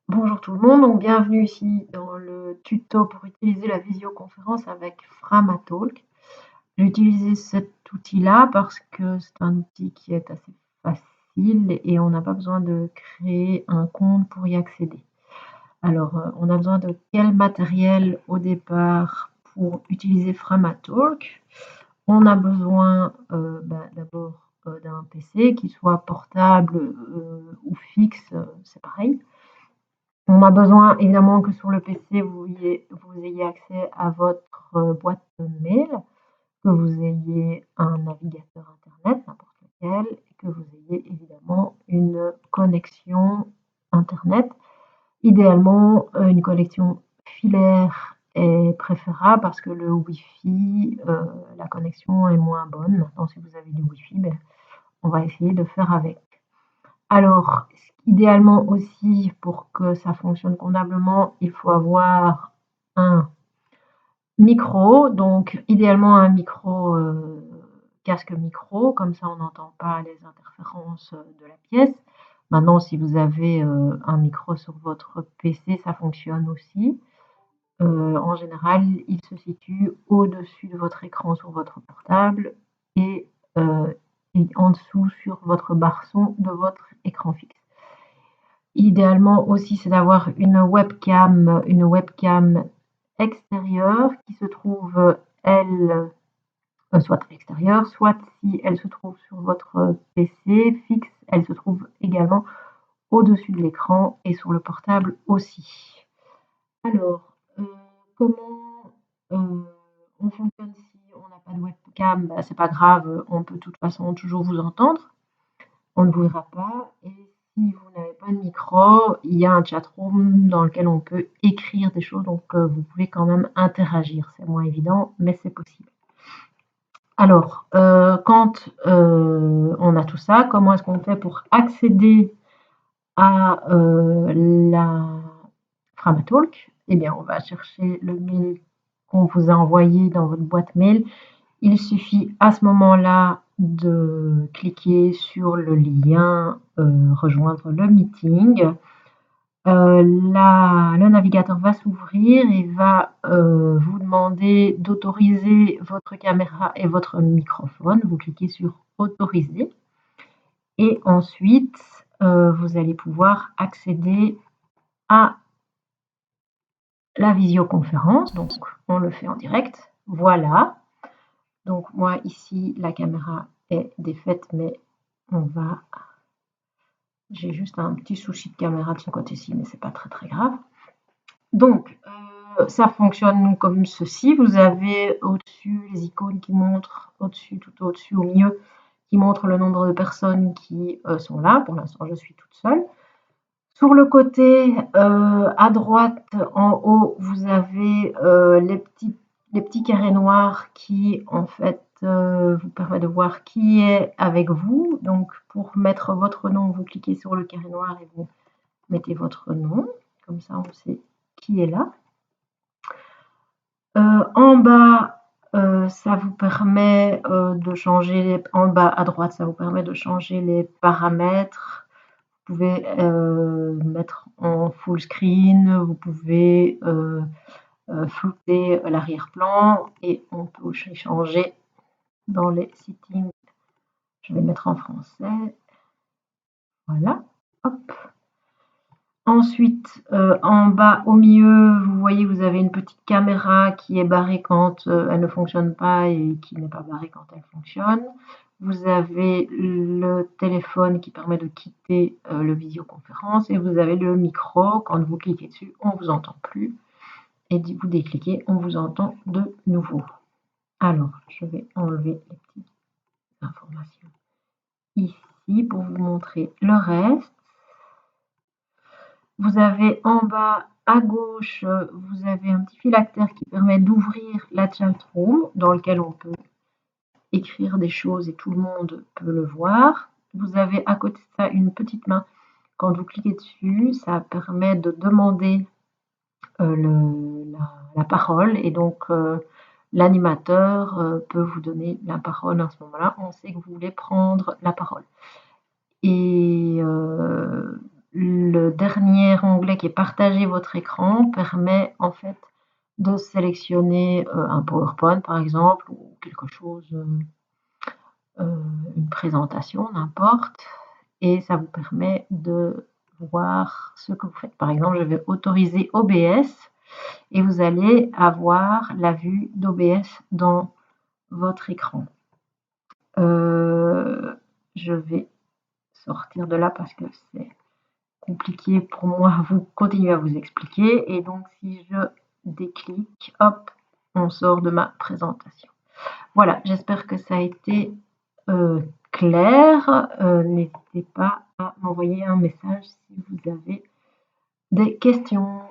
Bonjour tout le monde, donc bienvenue ici dans le tuto pour utiliser la visioconférence avec Framatalk. J'ai utilisé cet outil-là parce que c'est un outil qui est assez facile et on n'a pas besoin de créer un compte pour y accéder. Alors, on a besoin de quel matériel au départ pour utiliser Framatalk? On a besoin d'abord d'un PC qui soit portable ou fixe, c'est pareil. On a besoin évidemment que sur le PC, vous ayez accès à votre boîte mail, que vous ayez un navigateur internet, n'importe lequel, et que vous ayez évidemment une connexion internet. Idéalement, une connexion filaire est préférable parce que le Wi-Fi, la connexion est moins bonne. Maintenant, si vous avez du Wi-Fi, on va essayer de faire avec. Alors, idéalement aussi, pour que ça fonctionne convenablement, il faut avoir un micro, donc idéalement un micro, casque micro, comme ça on n'entend pas les interférences de la pièce. Maintenant, si vous avez un micro sur votre PC, ça fonctionne aussi. En général, il se situe au-dessus de votre écran sur votre portable et, euh, et en dessous sur votre barre son de votre écran fixe. Idéalement aussi, c'est d'avoir une webcam extérieure qui se trouve, elle, soit à l'extérieur, soit si elle se trouve sur votre PC fixe, elle se trouve également au-dessus de l'écran et sur le portable aussi. Alors, comment on fonctionne si on n'a pas de webcam? C'est pas grave, on peut de toute façon toujours vous entendre. On ne vous verra pas et si vous n'avez pas de micro, il y a un chatroom dans lequel on peut écrire des choses, donc vous pouvez quand même interagir. C'est moins évident, mais c'est possible. Alors, quand on a tout ça, comment est-ce qu'on fait pour accéder à la Framatalk? Eh bien, on va chercher le mail qu'on vous a envoyé dans votre boîte mail. Il suffit à ce moment-là de cliquer sur le lien rejoindre le meeting. Le navigateur va s'ouvrir et va vous demander d'autoriser votre caméra et votre microphone. Vous cliquez sur autoriser et ensuite vous allez pouvoir accéder à la visioconférence. Donc on le fait en direct. Voilà. Donc moi ici la caméra est défaite, mais j'ai juste un petit souci de caméra de ce côté-ci, mais c'est pas très grave. Donc ça fonctionne comme ceci. Vous avez au-dessus les icônes qui montrent, tout au-dessus, au milieu, qui montrent le nombre de personnes qui sont là. Pour l'instant, je suis toute seule. Sur le côté à droite, en haut, vous avez les petits carrés noirs qui, en fait, vous permettent de voir qui est avec vous. Donc, pour mettre votre nom, vous cliquez sur le carré noir et vous mettez votre nom. Comme ça, on sait qui est là. En bas, ça vous permet de changer, en bas à droite, ça vous permet de changer les paramètres. Vous pouvez mettre en full screen, vous pouvez flouter l'arrière-plan et on peut aussi changer dans les settings. Je vais mettre en français. Voilà. Hop. Ensuite, en bas au milieu, vous voyez, vous avez une petite caméra qui est barrée quand elle ne fonctionne pas et qui n'est pas barrée quand elle fonctionne. Vous avez le téléphone qui permet de quitter le visioconférence et vous avez le micro. Quand vous cliquez dessus, on ne vous entend plus. Et si vous décliquez, on vous entend de nouveau. Alors, je vais enlever les petites informations ici pour vous montrer le reste. Vous avez en bas à gauche, vous avez un petit phylactère qui permet d'ouvrir la chatroom dans lequel on peut écrire des choses et tout le monde peut le voir. Vous avez à côté de ça une petite main. Quand vous cliquez dessus, ça permet de demander la parole et donc l'animateur peut vous donner la parole à ce moment-là. On sait que vous voulez prendre la parole. Et le dernier onglet qui est partager votre écran permet en fait de sélectionner un PowerPoint par exemple ou quelque chose, une présentation, n'importe, et ça vous permet de voir ce que vous faites. Par exemple, je vais autoriser OBS et vous allez avoir la vue d'OBS dans votre écran. Je vais sortir de là parce que c'est compliqué pour moi vous continuer à vous expliquer, et donc si je déclique, hop, on sort de ma présentation. Voilà, j'espère que ça a été clair. N'hésitez pas à m'envoyer un message si vous avez des questions.